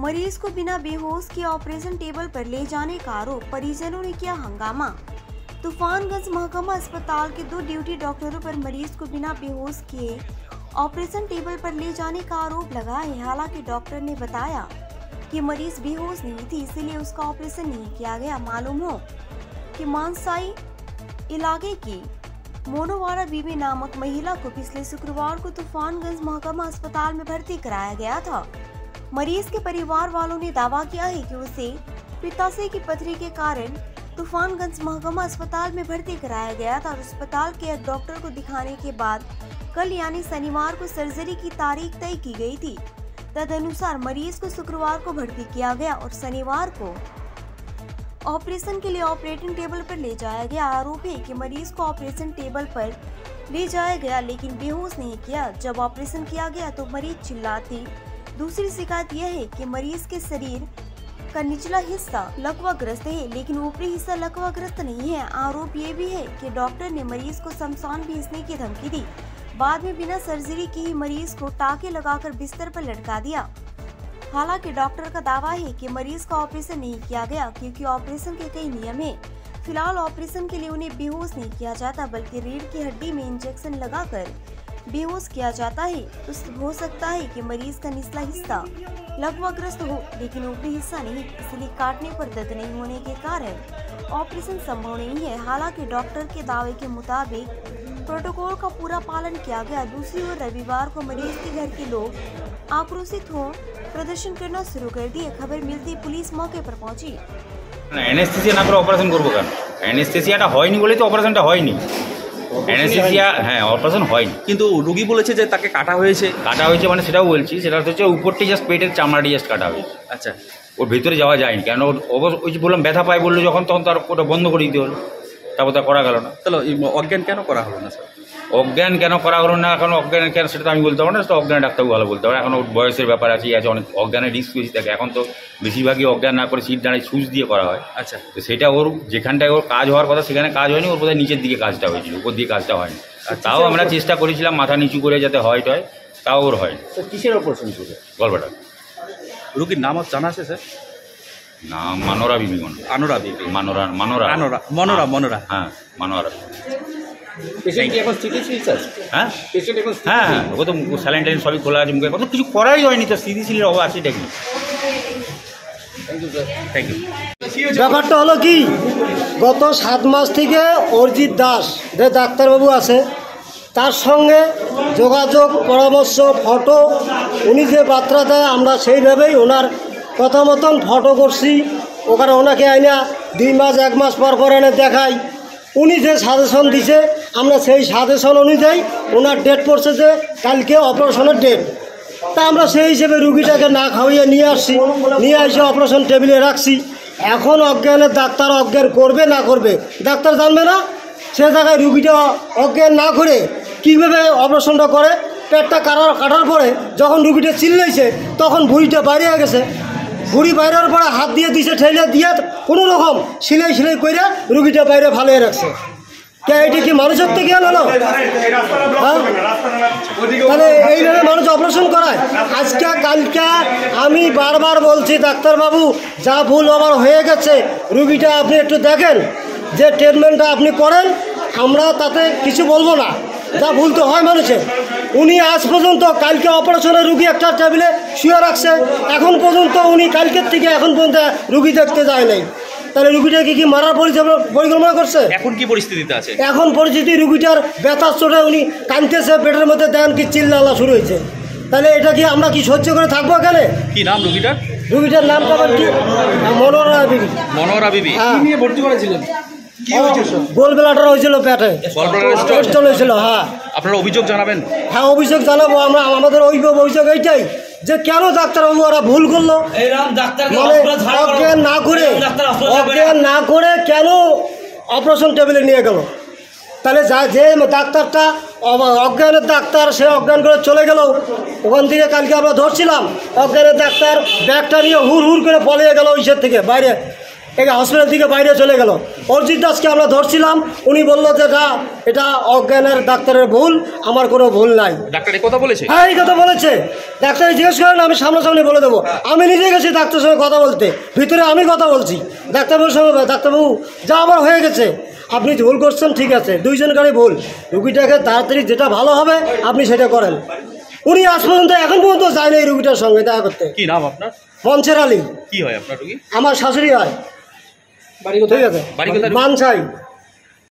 मरीज को बिना बेहोश के ऑपरेशन टेबल पर ले जाने का आरोप, परिजनों ने किया हंगामा। तूफानगंज महकमा अस्पताल के 2 ड्यूटी डॉक्टरों पर मरीज को बिना बेहोश किए ऑपरेशन टेबल पर ले जाने का आरोप लगा है। हालांकि डॉक्टर ने बताया कि मरीज बेहोश नहीं थी, इसीलिए उसका ऑपरेशन नहीं किया गया। मालूम हो कि मानसाई इलाके की मोनोवारा बीबी नामक महिला को पिछले शुक्रवार को तूफानगंज महकमा अस्पताल में भर्ती कराया गया था। मरीज के परिवार वालों ने दावा किया है कि उसे पित्ताशय की पथरी के कारण तूफानगंज महकमा अस्पताल में भर्ती कराया गया था और अस्पताल के एक डॉक्टर को दिखाने के बाद कल यानी शनिवार को सर्जरी की तारीख तय की गई थी। तदनुसार मरीज को शुक्रवार को भर्ती किया गया और शनिवार को ऑपरेशन के लिए ऑपरेटिंग टेबल पर ले जाया गया। आरोप है कि मरीज को ऑपरेशन टेबल पर ले जाया गया लेकिन बेहोश नहीं किया। जब ऑपरेशन किया गया तो मरीज चिल्लाती। दूसरी शिकायत यह है कि मरीज के शरीर का निचला हिस्सा लकवाग्रस्त है लेकिन ऊपरी हिस्सा लकवाग्रस्त नहीं है। आरोप ये भी है कि डॉक्टर ने मरीज को शमशान भेजने की धमकी दी। बाद में बिना सर्जरी के ही मरीज को टाके लगाकर बिस्तर पर लटका दिया। हालांकि डॉक्टर का दावा है कि मरीज का ऑपरेशन नहीं किया गया क्योंकि ऑपरेशन के कई नियम हैं। फिलहाल ऑपरेशन के लिए उन्हें बेहोश नहीं किया जाता बल्कि रीढ़ की हड्डी में इंजेक्शन लगाकर बेहोश किया जाता है। तो हो सकता है कि मरीज का निचला हिस्सा लकवाग्रस्त हो लेकिन ऊपरी हिस्सा नहीं, इसलिए काटने पर दर्द नहीं होने के कारण ऑपरेशन संभव नहीं है। हालांकि डॉक्टर के दावे के मुताबिक प्रोटोकॉल का पूरा पालन किया गया। दूसरी ओर रविवार को मरीज के घर के लोग आक्रोशित हो प्रदर्शन करना शुरू कर दिए। खबर मिलती पुलिस मौके पर पहुंची। অ্যানেস্থেসিয়া না করে অপারেশন করবো কেন? অ্যানেস্থেসিয়াটা হয়নি বলেই তো অপারেশনটা হয়নি। অ্যানেস্থেসিয়া হ্যাঁ অপারেশন হয়নি, কিন্তু রোগী বলেছে যে তাকে কাটা হয়েছে মানে সেটাও বলছি, সেটা হচ্ছে উপরটি জাস্ট পেটের চামড়াটি জাস্ট কাটা হয়েছে। আচ্ছা, ওর ভিতরে যাওয়া যায়নি কেন? ওই যে বললাম ব্যথা পায় বললো যখন, তখন তার ওটা বন্ধ করে দিতে হলো, তারপর তা করা গেল না। তাহলে অজ্ঞান কেন করা হলো না স্যার? অজ্ঞান কেন করা হলো না, এখন অজ্ঞান কেন সেটা তো আমি বলতে পারবো না, সেটা অজ্ঞান ডাক্তারও ভালো বলতে পারে। এখন ওর বয়সের ব্যাপার আছে, অনেক অজ্ঞানের রিস্ক বেশি থাকে। এখন তো বেশিরভাগই অজ্ঞান না করে সিট দাঁড়ায় সুচ দিয়ে করা হয়। আচ্ছা, তো সেটা ওর যেখানটায় ওর কাজ হওয়ার কথা সেখানে কাজ হয়নি, ওর বোধহয় নিচের দিকে কাজটা হয়েছিল, উপর দিয়ে কাজটা হয়নি। তাও আমরা চেষ্টা করেছিলাম মাথা নিচু করে যাতে হয়, তাও ওর হয়নি। কিসের অপারেশন ছিল? গল্পটা রোগীর নাম জানা আছে স্যার? নাম মানোরা বিবি। আনোরা বিবি, মানোরা মনোরা হ্যাঁ মানোরা। হ্যাঁ, ও তো স্যালাইন টাইন সবই খোলা আছে, মুখে কত কিছু করাই হয়নি, তো স্থিতিশীলের অভাব আছে দেখি। Thank you. ব্যাপারটা হলো কি, গত 7 মাস থেকে অরিজিৎ দাস যে ডাক্তারবাবু আছে তার সঙ্গে যোগাযোগ, পরামর্শ, ফটো, উনি যে বার্তা দেয় আমরা সেইভাবেই ওনার কথা মতন ফটো করছি। ওখানে ওনাকে আইনা 2 মাস 1 মাস পর এনে দেখাই। উনি যে সাজেশন দিছে আমরা সেই সাজেশন অনুযায়ী ওনার ডেট পড়ছে যে কালকে অপারেশনের ডেট। তা আমরা সেই হিসেবে রুগীটাকে না খাওয়িয়ে নিয়ে আসছি, নিয়ে এসে অপারেশন টেবিলে রাখছি। এখন অজ্ঞানের ডাক্তার অজ্ঞান করবে না করবে ডাক্তার জানবে না। সে জায়গায় রুগীটা অজ্ঞান না করে কীভাবে অপারেশনটা করে, পেটটা কাটার পরে যখন রুগীটা চিল্লাইছে তখন ভুঁড়িটা বাইরে হয়ে গেছে। ভুঁড়ি বাইরের পরে হাত দিয়ে দিছে, ঠেলে দিয়ে কোনো রকম সিলাই করে রুগীটা বাইরে ভালো রাখছে। কে এটা কি মানুষের তো জ্ঞান হলো? তাহলে এইভাবে মানুষ অপারেশন করায়? আজকে কালকে আমি বারবার বলছি ডাক্তারবাবু যা ভুল আমার হয়ে গেছে, রুগীটা আপনি একটু দেখেন, যে ট্রিটমেন্টটা আপনি করেন আমরা তাতে কিছু বলবো না, যা ভুল তো হয় মানুষের। উনি আজ পর্যন্ত কালকে অপারেশনের রুগী একটা টেবিলে শুয়ে রাখছে, এখন পর্যন্ত উনি কালকের থেকে এখন পর্যন্ত রুগী দেখতে যায় নাই। তাহলে রুগীটাকে কি মারার পরিকল্পনা করছে? এখন কি পরিস্থিতিতে আছে? এখন পরিস্থিতি রুগীটার ব্যথার চোটে উনি কাঁদতেছে, পেটের মধ্যে দেন কি চিল্লা শুরু হয়েছে। তাহলে এটা কি আমরা কি সহ্য করে থাকবো এখানে? কি নাম রুগীটার? রুগীটার নাম আবার কি? মনোরা বিবি। মনোরা বিবি নিয়ে ভর্তি করেছিলেন? গোলবেলাটা হয়েছিল পেটে, স্টোন হয়েছিল। হ্যাঁ, আপনারা অভিযোগ জানাবেন? হ্যাঁ, অভিযোগ জানাবো আমরা। আমাদের অভিযোগ এইটাই যে কেন ডাক্তারবাবু ওরা ভুল করলো, মানে অজ্ঞান না করে কেন অপারেশন টেবিলে নিয়ে গেল। তাহলে যে ডাক্তারটা অজ্ঞানের ডাক্তার সে অজ্ঞান করে চলে গেল, ওখান থেকে কালকে আমরা ধরছিলাম অজ্ঞানের ডাক্তার ব্যাগটা নিয়ে হুড় করে পলিয়ে গেল ওইসের থেকে বাইরে। এই হসপিটাল থেকে বাইরে চলে গেল। অরিজিৎ দাসকে আমরা ধরছিলাম, উনি বললো যে এটা অজ্ঞানের ডাক্তারের ভুল, আমার কোনো ভুল নাই। ডাক্তার এই কথা বলেছে? হ্যাঁ, এই কথা বলেছে। ডাক্তার জিজ্ঞেস করেন, আমি সামনাসামনি বলে দেবো। আমি নিজে গেছি ডাক্তারের সঙ্গে কথা বলতে, ভিতরে আমি কথা বলছি ডাক্তারবাবুর সঙ্গে। ডাক্তারবাবু, যা আমার হয়ে গেছে, আপনি ভুল করছেন, ঠিক আছে, দুইজনকারই ভুল, রুগীটাকে তাড়াতাড়ি যেটা ভালো হবে আপনি সেটা করেন। উনি আজ পর্যন্ত এখন পর্যন্ত যায় না এই রুগীটার সঙ্গে দেখা করতে। কি নাম আপনার? মনসের আলী। কি হয় আপনার রুগী? আমার শাশুড়ি হয়। ঠিক আছে, বাড়ি কোথায়? মানসাই।